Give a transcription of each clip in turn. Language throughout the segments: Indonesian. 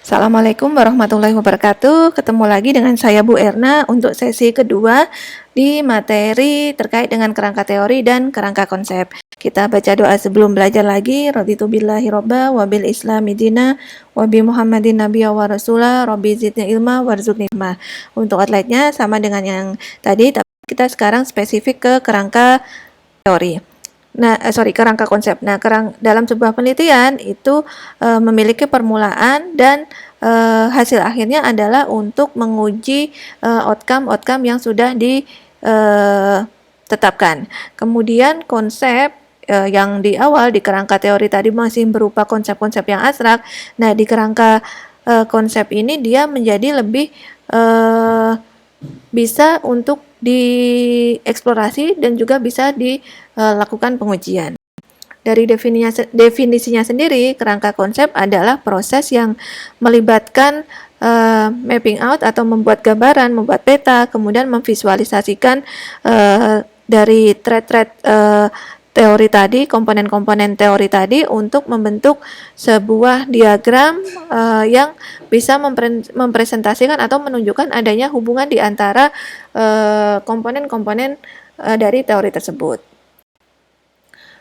Assalamualaikum warahmatullahi wabarakatuh. Ketemu lagi dengan saya Bu Erna untuk sesi kedua di materi terkait dengan kerangka teori dan kerangka konsep. Kita baca doa sebelum belajar lagi. Raditu billahi robba wa bil islami dina wa bi Muhammadin nabiyya wa rasula rabbi zidni ilma warzuqni hikmah. Untuk outline-nya sama dengan yang tadi, tapi kita sekarang spesifik ke kerangka teori. Kerangka konsep. Nah, dalam sebuah penelitian itu memiliki permulaan dan hasil akhirnya adalah untuk menguji outcome yang sudah ditetapkan. Kemudian konsep yang di awal di kerangka teori tadi masih berupa konsep-konsep yang abstrak. Nah, di kerangka konsep ini dia menjadi lebih bisa untuk dieksplorasi dan juga bisa dilakukan pengujian. Dari definisinya sendiri, kerangka konsep adalah proses yang melibatkan mapping out atau membuat gambaran, membuat peta, kemudian memvisualisasikan dari thread-thread teori tadi, komponen-komponen teori tadi untuk membentuk sebuah diagram yang bisa mempresentasikan atau menunjukkan adanya hubungan di antara komponen-komponen dari teori tersebut.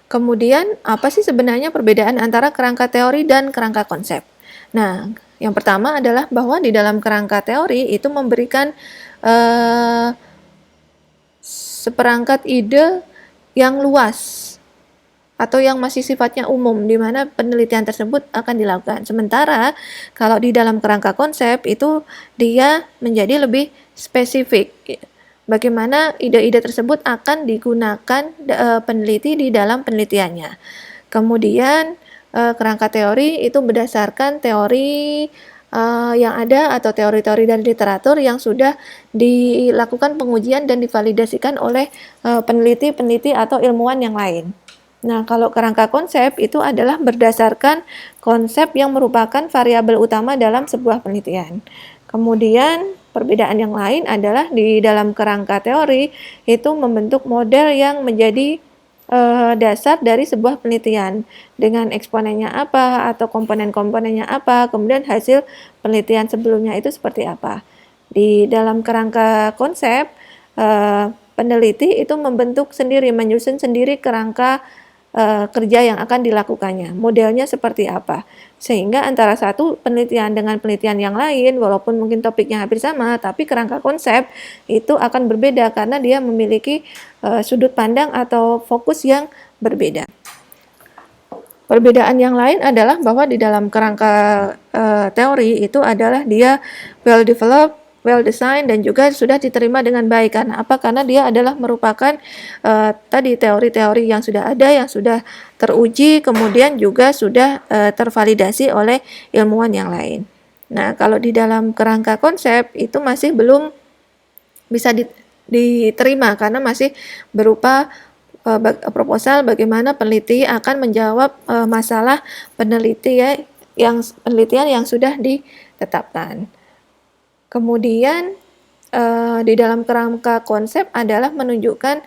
Kemudian, apa sih sebenarnya perbedaan antara kerangka teori dan kerangka konsep? Nah, yang pertama adalah bahwa di dalam kerangka teori itu memberikan seperangkat ide yang luas atau yang masih sifatnya umum, di mana penelitian tersebut akan dilakukan. Sementara kalau di dalam kerangka konsep itu dia menjadi lebih spesifik. Bagaimana ide-ide tersebut akan digunakan peneliti di dalam penelitiannya. Kemudian kerangka teori itu berdasarkan teori yang ada atau teori-teori dari literatur yang sudah dilakukan pengujian dan divalidasikan oleh peneliti-peneliti atau ilmuwan yang lain. Nah, kalau kerangka konsep itu adalah berdasarkan konsep yang merupakan variabel utama dalam sebuah penelitian. Kemudian perbedaan yang lain adalah di dalam kerangka teori itu membentuk model yang menjadi dasar dari sebuah penelitian dengan eksponennya apa atau komponen-komponennya apa, kemudian hasil penelitian sebelumnya itu seperti apa. Di dalam kerangka konsep, peneliti itu membentuk sendiri, menyusun sendiri kerangka kerja yang akan dilakukannya, modelnya seperti apa, sehingga antara satu penelitian dengan penelitian yang lain, walaupun mungkin topiknya hampir sama, tapi kerangka konsep itu akan berbeda karena dia memiliki sudut pandang atau fokus yang berbeda. Perbedaan yang lain adalah bahwa di dalam kerangka teori itu adalah dia well developed, well designed, dan juga sudah diterima dengan baik. Karena apa? Karena dia adalah merupakan tadi teori-teori yang sudah ada, yang sudah teruji, kemudian juga sudah tervalidasi oleh ilmuwan yang lain. Nah, kalau di dalam kerangka konsep itu masih belum bisa diterima karena masih berupa proposal bagaimana peneliti akan menjawab masalah penelitian yang sudah ditetapkan. Kemudian di dalam kerangka konsep adalah menunjukkan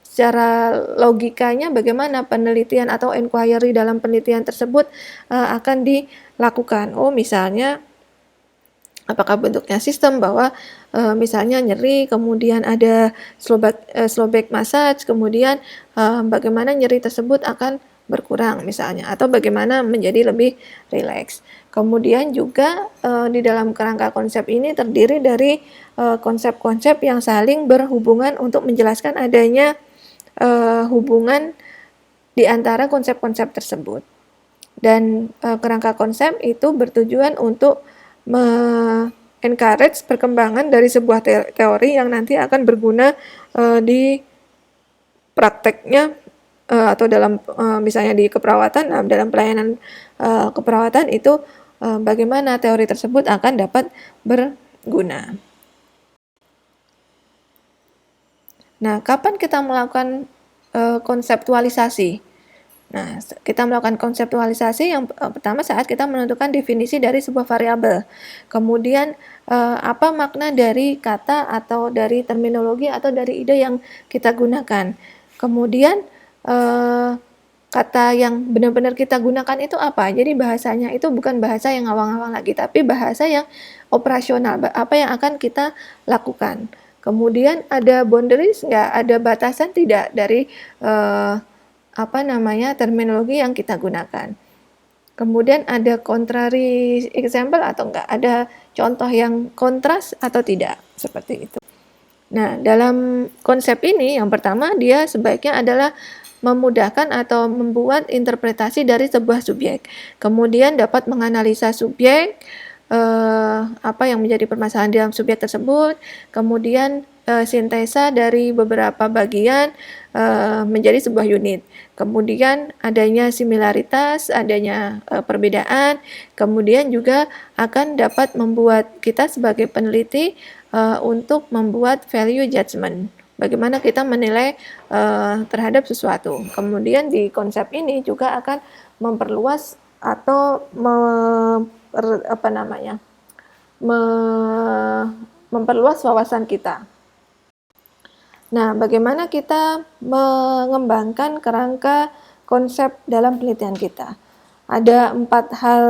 secara logikanya bagaimana penelitian atau inquiry dalam penelitian tersebut akan dilakukan. Misalnya apakah bentuknya sistem bahwa misalnya nyeri, kemudian ada slow back massage, kemudian bagaimana nyeri tersebut akan berkurang misalnya, atau bagaimana menjadi lebih rileks. Kemudian juga di dalam kerangka konsep ini terdiri dari konsep-konsep yang saling berhubungan untuk menjelaskan adanya hubungan di antara konsep-konsep tersebut. Dan kerangka konsep itu bertujuan untuk encourage perkembangan dari sebuah teori yang nanti akan berguna di prakteknya atau dalam misalnya di keperawatan, dalam pelayanan keperawatan itu bagaimana teori tersebut akan dapat berguna. Nah, kapan kita melakukan konseptualisasi? Nah, kita melakukan konseptualisasi yang pertama saat kita menentukan definisi dari sebuah variabel. Kemudian apa makna dari kata atau dari terminologi atau dari ide yang kita gunakan. Kemudian kata yang benar-benar kita gunakan itu apa. Jadi bahasanya itu bukan bahasa yang ngawang-ngawang lagi, tapi bahasa yang operasional, apa yang akan kita lakukan. Kemudian ada boundaries nggak, ada batasan tidak dari terminologi yang kita gunakan. Kemudian ada contrary example atau enggak, ada contoh yang kontras atau tidak, seperti itu. Nah, dalam konsep ini yang pertama dia sebaiknya adalah memudahkan atau membuat interpretasi dari sebuah subjek. Kemudian dapat menganalisa subjek, apa yang menjadi permasalahan dalam subjek tersebut, kemudian sintesa dari beberapa bagian menjadi sebuah unit. Kemudian adanya similaritas, adanya perbedaan, kemudian juga akan dapat membuat kita sebagai peneliti untuk membuat value judgment. Bagaimana kita menilai terhadap sesuatu. Kemudian di konsep ini juga akan memperluas atau memperluas wawasan kita. Nah, bagaimana kita mengembangkan kerangka konsep dalam penelitian kita? Ada 4 hal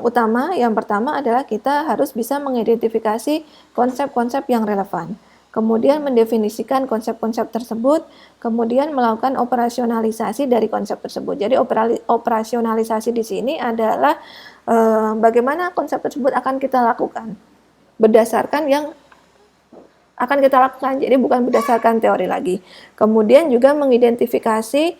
utama. Yang pertama adalah kita harus bisa mengidentifikasi konsep-konsep yang relevan. Kemudian mendefinisikan konsep-konsep tersebut, kemudian melakukan operasionalisasi dari konsep tersebut. Jadi operasionalisasi di sini adalah bagaimana konsep tersebut akan kita lakukan berdasarkan yang akan kita lakukan, jadi bukan berdasarkan teori lagi. Kemudian juga mengidentifikasi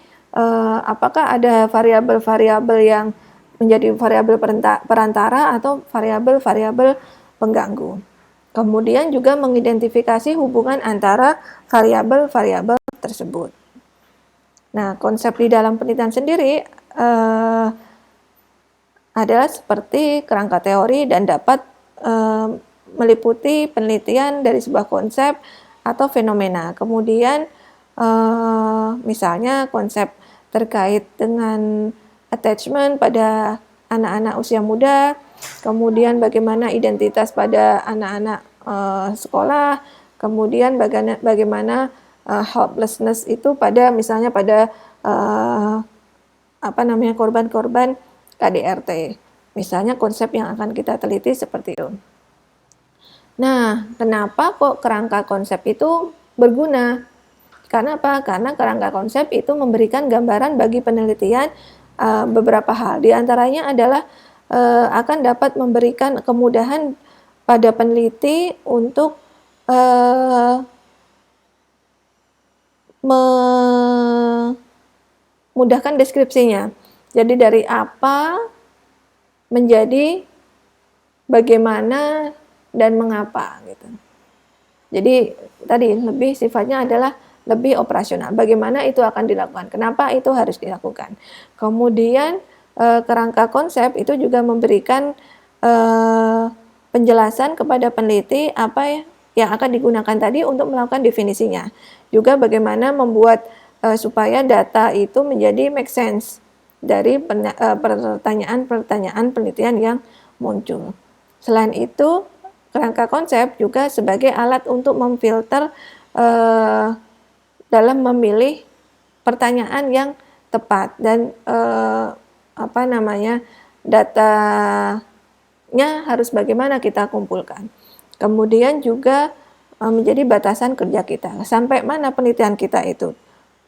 apakah ada variabel-variabel yang menjadi variabel perantara atau variabel-variabel pengganggu. Kemudian juga mengidentifikasi hubungan antara variabel-variabel tersebut. Nah, konsep di dalam penelitian sendiri adalah seperti kerangka teori dan dapat meliputi penelitian dari sebuah konsep atau fenomena. Kemudian misalnya konsep terkait dengan attachment pada anak-anak usia muda, kemudian bagaimana identitas pada anak-anak sekolah, kemudian bagaimana helplessness itu pada misalnya pada korban-korban KDRT. Misalnya konsep yang akan kita teliti seperti itu. Nah, kenapa kok kerangka konsep itu berguna? Karena apa? Karena kerangka konsep itu memberikan gambaran bagi penelitian beberapa hal. Di antaranya adalah akan dapat memberikan kemudahan pada peneliti untuk memudahkan deskripsinya. Jadi dari apa menjadi bagaimana dan mengapa gitu. Jadi tadi lebih sifatnya adalah lebih operasional. Bagaimana itu akan dilakukan? Kenapa itu harus dilakukan? Kemudian kerangka konsep itu juga memberikan penjelasan kepada peneliti apa yang akan digunakan tadi untuk melakukan definisinya. Juga bagaimana membuat supaya data itu menjadi make sense dari pertanyaan-pertanyaan penelitian yang muncul. Selain itu, kerangka konsep juga sebagai alat untuk memfilter dalam memilih pertanyaan yang tepat dan datanya harus bagaimana kita kumpulkan. Kemudian juga menjadi batasan kerja kita. Sampai mana penelitian kita itu?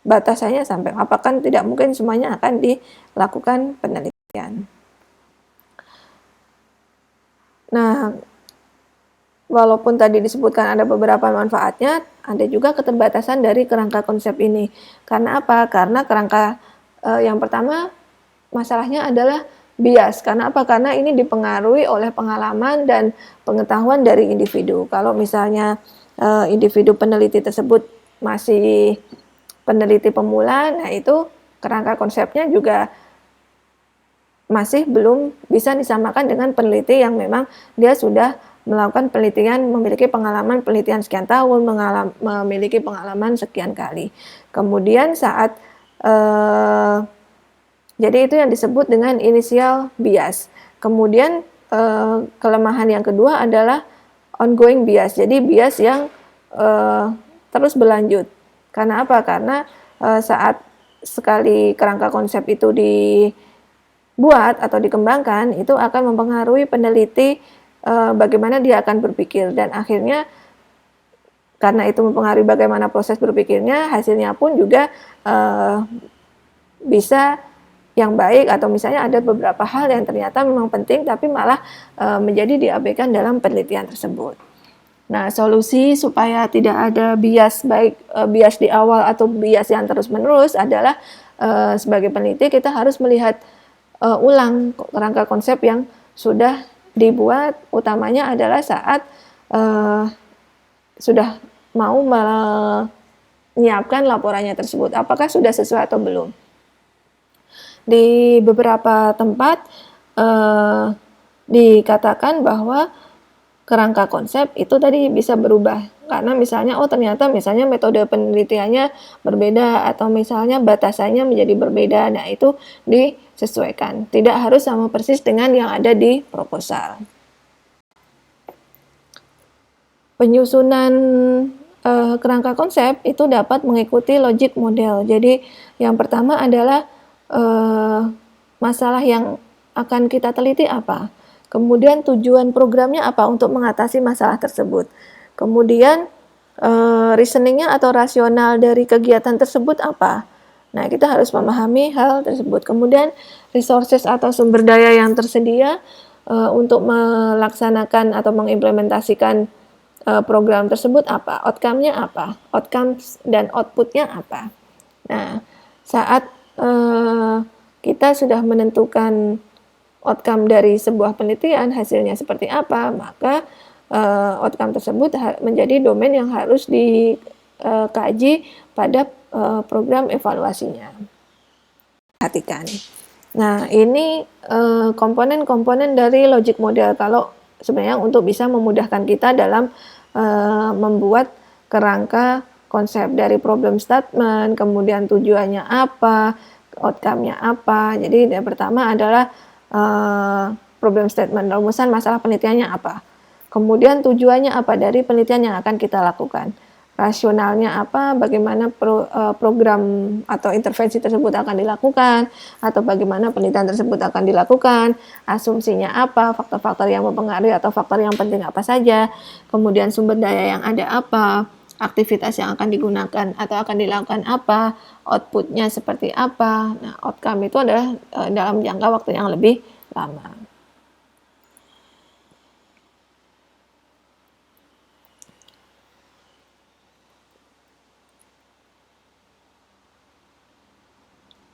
Batasannya sampai apa, kan tidak mungkin semuanya akan dilakukan penelitian. Nah, walaupun tadi disebutkan ada beberapa manfaatnya, ada juga keterbatasan dari kerangka konsep ini. Karena apa? Karena kerangka yang pertama masalahnya adalah bias. Karena apa? Karena ini dipengaruhi oleh pengalaman dan pengetahuan dari individu. Kalau misalnya individu peneliti tersebut masih peneliti pemula, nah itu kerangka konsepnya juga masih belum bisa disamakan dengan peneliti yang memang dia sudah melakukan penelitian, memiliki pengalaman penelitian sekian tahun, memiliki pengalaman sekian kali. Kemudian saat jadi itu yang disebut dengan initial bias. Kemudian kelemahan yang kedua adalah ongoing bias. Jadi bias yang terus berlanjut. Karena apa? Karena saat sekali kerangka konsep itu dibuat atau dikembangkan, itu akan mempengaruhi peneliti bagaimana dia akan berpikir, dan akhirnya karena itu mempengaruhi bagaimana proses berpikirnya, hasilnya pun juga bisa yang baik, atau misalnya ada beberapa hal yang ternyata memang penting tapi malah menjadi diabaikan dalam penelitian tersebut. Nah, solusi supaya tidak ada bias, baik bias di awal atau bias yang terus-menerus adalah sebagai peneliti kita harus melihat ulang kerangka konsep yang sudah dibuat, utamanya adalah saat sudah mau menyiapkan laporannya tersebut, apakah sudah sesuai atau belum. Di beberapa tempat dikatakan bahwa kerangka konsep itu tadi bisa berubah karena misalnya ternyata metode penelitiannya berbeda, atau misalnya batasannya menjadi berbeda. Nah, itu disesuaikan, tidak harus sama persis dengan yang ada di proposal. Penyusunan kerangka konsep itu dapat mengikuti logic model. Jadi yang pertama adalah masalah yang akan kita teliti apa. Kemudian tujuan programnya apa untuk mengatasi masalah tersebut. Kemudian reasoningnya atau rasional dari kegiatan tersebut apa. Nah, kita harus memahami hal tersebut. Kemudian resources atau sumber daya yang tersedia untuk melaksanakan atau mengimplementasikan program tersebut apa. Outcome-nya apa. Outcomes dan output-nya apa. Nah, saat kita sudah menentukan outcome dari sebuah penelitian, hasilnya seperti apa, maka outcome tersebut menjadi domain yang harus dikaji pada program evaluasinya. Perhatikan. Nah, ini komponen-komponen dari logic model kalau sebenarnya untuk bisa memudahkan kita dalam membuat kerangka konsep dari problem statement, kemudian tujuannya apa, outcome-nya apa. Jadi yang pertama adalah problem statement, rumusan masalah penelitiannya apa. Kemudian tujuannya apa dari penelitian yang akan kita lakukan. Rasionalnya apa, bagaimana program atau intervensi tersebut akan dilakukan, atau bagaimana penelitian tersebut akan dilakukan, asumsinya apa, faktor-faktor yang mempengaruhi atau faktor yang penting apa saja, kemudian sumber daya yang ada apa, aktivitas yang akan digunakan atau akan dilakukan apa, outputnya seperti apa. Nah, outcome itu adalah dalam jangka waktu yang lebih lama.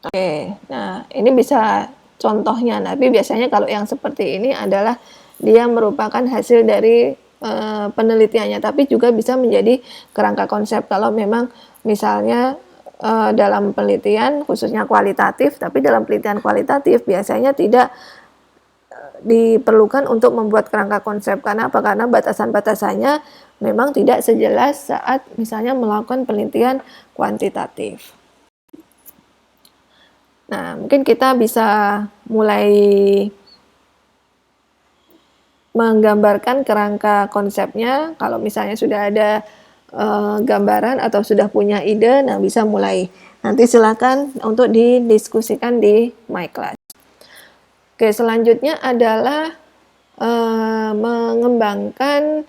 Oke, nah ini bisa contohnya, tapi biasanya kalau yang seperti ini adalah dia merupakan hasil dari penelitiannya, tapi juga bisa menjadi kerangka konsep kalau memang misalnya dalam penelitian khususnya kualitatif, tapi dalam penelitian kualitatif biasanya tidak diperlukan untuk membuat kerangka konsep. Karena apa? Karena batasan-batasannya memang tidak sejelas saat misalnya melakukan penelitian kuantitatif. Nah, mungkin kita bisa mulai menggambarkan kerangka konsepnya. Kalau misalnya sudah ada gambaran atau sudah punya ide, nah bisa mulai. Nanti silakan untuk didiskusikan di my class. Oke, selanjutnya adalah mengembangkan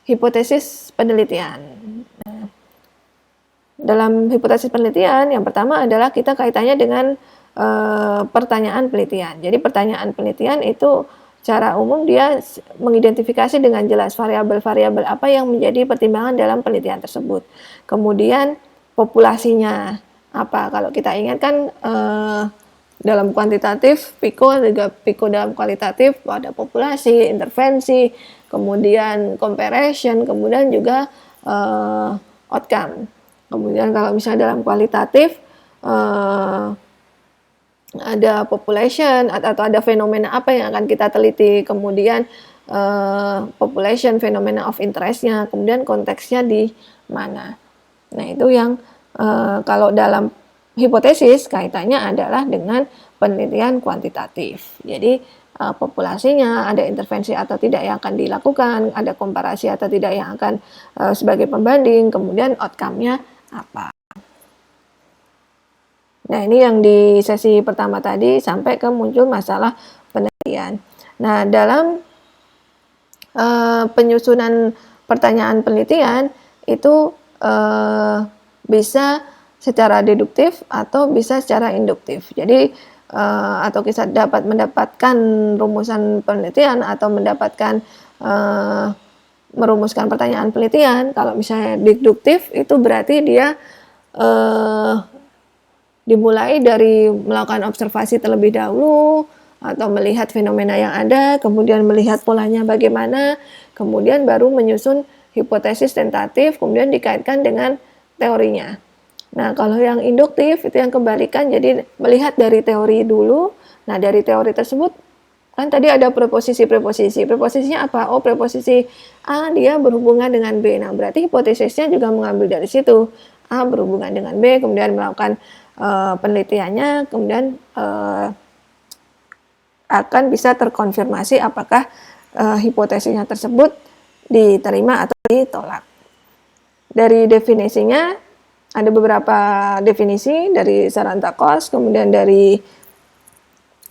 hipotesis penelitian. Nah, dalam hipotesis penelitian, yang pertama adalah kita kaitannya dengan pertanyaan penelitian. Jadi pertanyaan penelitian itu secara umum dia mengidentifikasi dengan jelas variabel-variabel apa yang menjadi pertimbangan dalam penelitian tersebut. Kemudian populasinya apa? Kalau kita ingat kan dalam kuantitatif, PICO dalam kualitatif ada populasi, intervensi, kemudian comparison, kemudian juga outcome. Kemudian kalau misalnya dalam kualitatif ada population atau ada fenomena apa yang akan kita teliti, kemudian population, fenomena of interest-nya, kemudian konteksnya di mana. Nah, itu yang kalau dalam hipotesis kaitannya adalah dengan penelitian kuantitatif. Jadi populasinya, ada intervensi atau tidak yang akan dilakukan, ada komparasi atau tidak yang akan sebagai pembanding, kemudian outcome-nya apa. Nah, ini yang di sesi pertama tadi sampai ke muncul masalah penelitian. Nah, dalam penyusunan pertanyaan penelitian itu bisa secara deduktif atau bisa secara induktif. Jadi atau kita dapat mendapatkan rumusan penelitian atau mendapatkan merumuskan pertanyaan penelitian. Kalau misalnya deduktif itu berarti dia dimulai dari melakukan observasi terlebih dahulu atau melihat fenomena yang ada, kemudian melihat polanya bagaimana, kemudian baru menyusun hipotesis tentatif, kemudian dikaitkan dengan teorinya. Nah, kalau yang induktif itu yang kebalikan, jadi melihat dari teori dulu. Nah, dari teori tersebut kan tadi ada preposisi-preposisi. Preposisinya apa? Oh, preposisi A dia berhubungan dengan B. Nah, berarti hipotesisnya juga mengambil dari situ. A berhubungan dengan B, kemudian melakukan penelitiannya, kemudian akan bisa terkonfirmasi apakah hipotesisnya tersebut diterima atau ditolak. Dari definisinya ada beberapa definisi dari Sarantakos, kemudian dari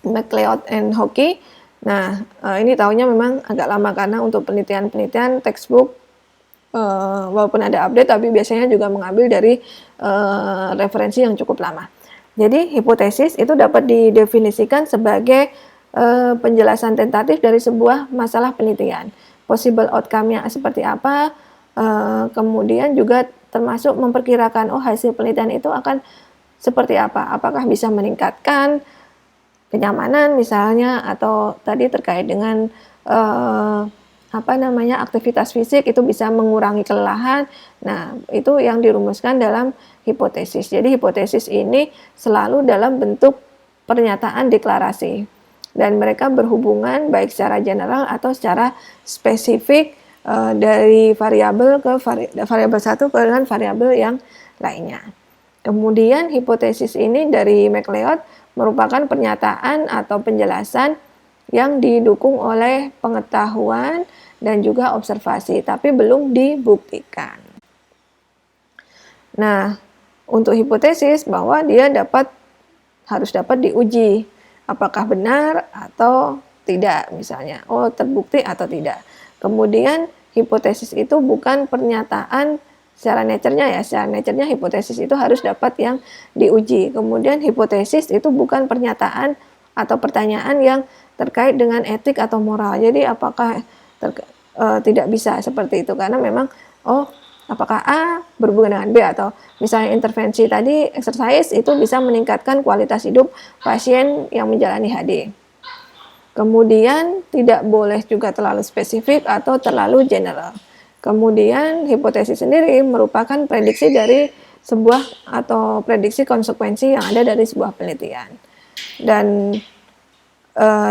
MacLeod and Hockey. Nah, ini tahunya memang agak lama karena untuk penelitian-penelitian textbook walaupun ada update tapi biasanya juga mengambil dari referensi yang cukup lama. Jadi hipotesis itu dapat didefinisikan sebagai penjelasan tentatif dari sebuah masalah penelitian. Possible outcome-nya seperti apa, kemudian juga termasuk memperkirakan hasil penelitian itu akan seperti apa. Apakah bisa meningkatkan kenyamanan misalnya, atau tadi terkait dengan aktivitas fisik itu bisa mengurangi kelelahan. Nah, itu yang dirumuskan dalam hipotesis. Jadi hipotesis ini selalu dalam bentuk pernyataan deklarasi dan mereka berhubungan baik secara general atau secara spesifik dari variabel ke variabel satu ke dengan variabel yang lainnya. Kemudian hipotesis ini dari MacLeod merupakan pernyataan atau penjelasan yang didukung oleh pengetahuan dan juga observasi, tapi belum dibuktikan. Nah, untuk hipotesis bahwa dia harus dapat diuji apakah benar atau tidak, misalnya, terbukti atau tidak. Kemudian hipotesis itu bukan pernyataan secara nature-nya secara nature-nya hipotesis itu harus dapat yang diuji. Kemudian hipotesis itu bukan pernyataan atau pertanyaan yang terkait dengan etik atau moral. Jadi apakah tidak bisa seperti itu karena memang apakah A berhubungan dengan B, atau misalnya intervensi tadi exercise itu bisa meningkatkan kualitas hidup pasien yang menjalani HD. Kemudian tidak boleh juga terlalu spesifik atau terlalu general. Kemudian hipotesis sendiri merupakan prediksi dari sebuah atau prediksi konsekuensi yang ada dari sebuah penelitian. Dan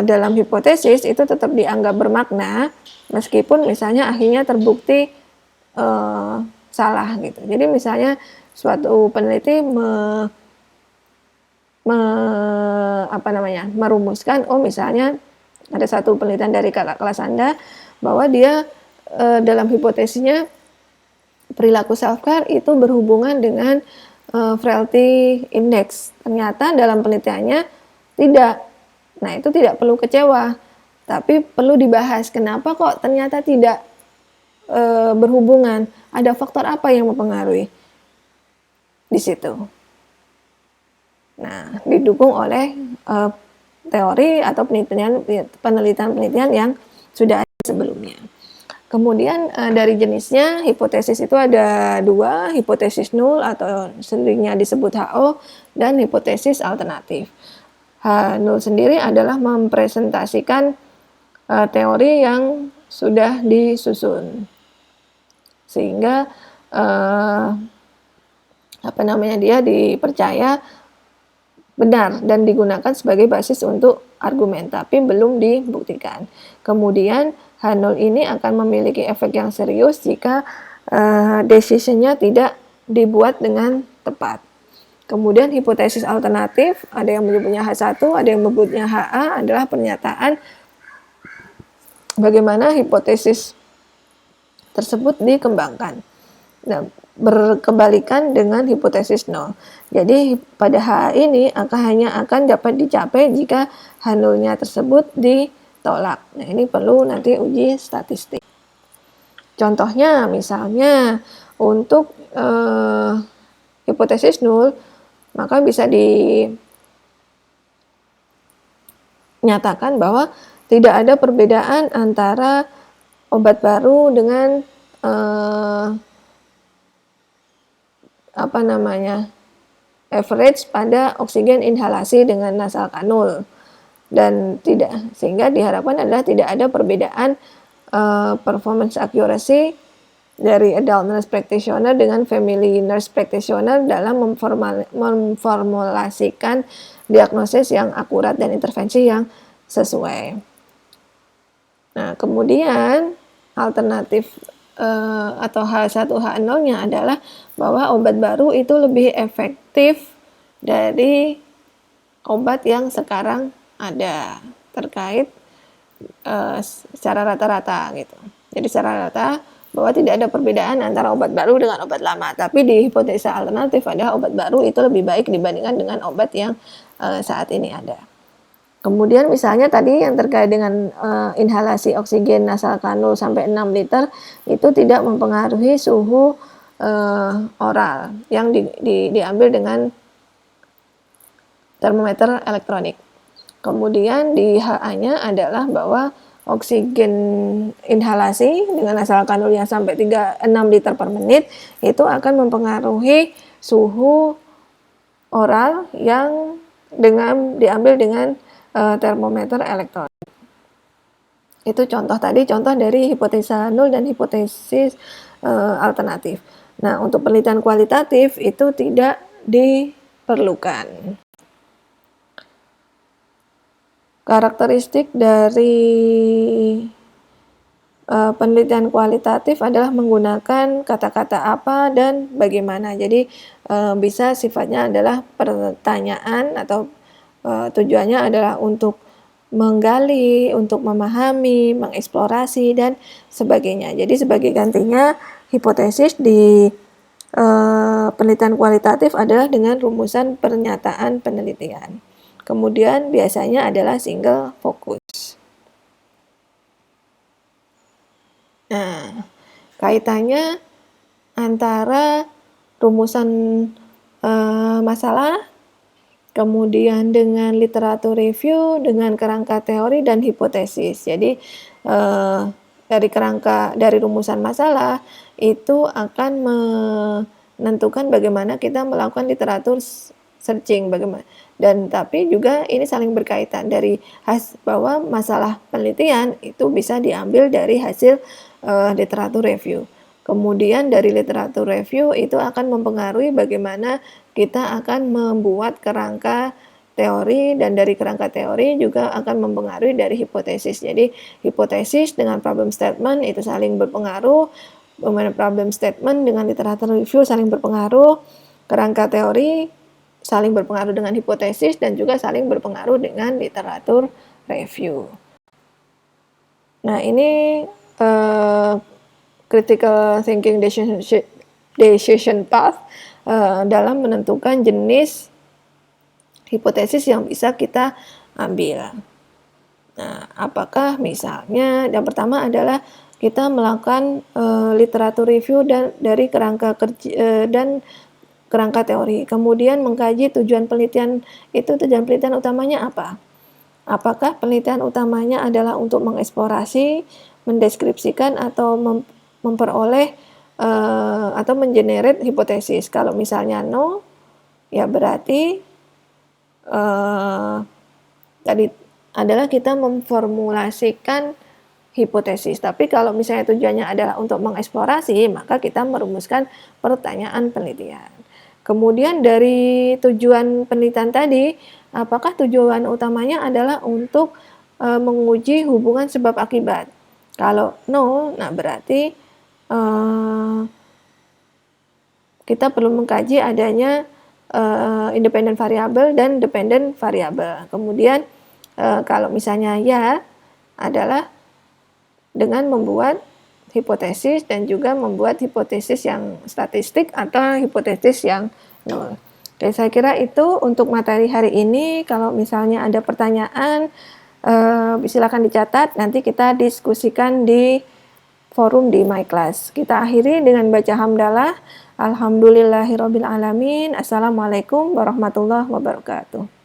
dalam hipotesis itu tetap dianggap bermakna meskipun misalnya akhirnya terbukti salah gitu. Jadi misalnya suatu peneliti merumuskan, misalnya ada satu penelitian dari kakak kelas Anda bahwa dia dalam hipotesisnya perilaku self-care itu berhubungan dengan frailty index. Ternyata dalam penelitiannya tidak. Nah, itu tidak perlu kecewa, tapi perlu dibahas kenapa kok ternyata tidak berhubungan. Ada faktor apa yang mempengaruhi di situ. Nah, didukung oleh teori atau penelitian-penelitian yang sudah ada sebelumnya. Kemudian dari jenisnya, hipotesis itu ada dua, hipotesis null atau seringnya disebut HO, dan hipotesis alternatif. Null sendiri adalah mempresentasikan teori yang sudah disusun, sehingga dia dipercaya benar dan digunakan sebagai basis untuk argumen, tapi belum dibuktikan. Kemudian H0 ini akan memiliki efek yang serius jika decision-nya tidak dibuat dengan tepat. Kemudian hipotesis alternatif, ada yang menyebutnya H1, ada yang menyebutnya HA, adalah pernyataan bagaimana hipotesis tersebut dikembangkan. Nah, berkebalikan dengan hipotesis nol. Jadi pada H ini hanya akan dapat dicapai jika H0-nya tersebut ditolak. Nah, ini perlu nanti uji statistik. Contohnya misalnya untuk hipotesis nol, maka bisa dinyatakan bahwa tidak ada perbedaan antara obat baru dengan average pada oksigen inhalasi dengan nasal kanul, dan sehingga diharapkan adalah tidak ada perbedaan performance accuracy dari adult nurse practitioner dengan family nurse practitioner dalam memformulasikan diagnosis yang akurat dan intervensi yang sesuai. Nah, kemudian alternatif atau H1 H0-nya adalah bahwa obat baru itu lebih efektif dari obat yang sekarang ada terkait secara rata-rata gitu. Jadi secara rata bahwa tidak ada perbedaan antara obat baru dengan obat lama, tapi di hipotesa alternatif adalah obat baru itu lebih baik dibandingkan dengan obat yang saat ini ada. Kemudian misalnya tadi yang terkait dengan inhalasi oksigen nasal kanul sampai 6 liter itu tidak mempengaruhi suhu oral yang diambil dengan termometer elektronik. Kemudian di HA-nya adalah bahwa oksigen inhalasi dengan nasal kanul yang sampai 6 liter per menit itu akan mempengaruhi suhu oral yang diambil dengan termometer elektronik. Itu contoh dari hipotesa nol dan hipotesis alternatif. Nah, untuk penelitian kualitatif itu tidak diperlukan. Karakteristik dari penelitian kualitatif adalah menggunakan kata-kata apa dan bagaimana. Jadi bisa sifatnya adalah pertanyaan atau tujuannya adalah untuk menggali, untuk memahami, mengeksplorasi, dan sebagainya. Jadi sebagai gantinya hipotesis di penelitian kualitatif adalah dengan rumusan pernyataan penelitian. Kemudian biasanya adalah single focus. Nah, kaitannya antara rumusan masalah, kemudian dengan literatur review, dengan kerangka teori dan hipotesis. Jadi dari rumusan masalah itu akan menentukan bagaimana kita melakukan literatur searching, tapi juga ini saling berkaitan bahwa masalah penelitian itu bisa diambil dari hasil literatur review. Kemudian dari literatur review itu akan mempengaruhi bagaimana kita akan membuat kerangka teori, dan dari kerangka teori juga akan mempengaruhi dari hipotesis. Jadi hipotesis dengan problem statement itu saling berpengaruh, problem statement dengan literatur review saling berpengaruh, kerangka teori saling berpengaruh dengan hipotesis, dan juga saling berpengaruh dengan literatur review. Nah, ini critical thinking decision path dalam menentukan jenis hipotesis yang bisa kita ambil. Nah, apakah misalnya yang pertama adalah kita melakukan literatur review dari kerangka dan kerangka teori. Kemudian mengkaji tujuan penelitian utamanya apa? Apakah penelitian utamanya adalah untuk mengeksplorasi, mendeskripsikan, atau memperoleh atau mengenerate hipotesis? Kalau misalnya no, ya berarti tadi adalah kita memformulasikan hipotesis. Tapi kalau misalnya tujuannya adalah untuk mengeksplorasi, maka kita merumuskan pertanyaan penelitian. Kemudian dari tujuan penelitian tadi, apakah tujuan utamanya adalah untuk menguji hubungan sebab akibat? Kalau no, nah berarti kita perlu mengkaji adanya independent variable dan dependent variable. Kemudian kalau misalnya ya, adalah dengan membuat hipotesis dan juga membuat hipotesis yang statistik atau hipotesis yang nol. Oke, saya kira itu untuk materi hari ini. Kalau misalnya ada pertanyaan, silakan dicatat, nanti kita diskusikan di forum di My Class. Kita akhiri dengan baca hamdalah. Alhamdulillahirabbil alamin. Assalamualaikum warahmatullahi wabarakatuh.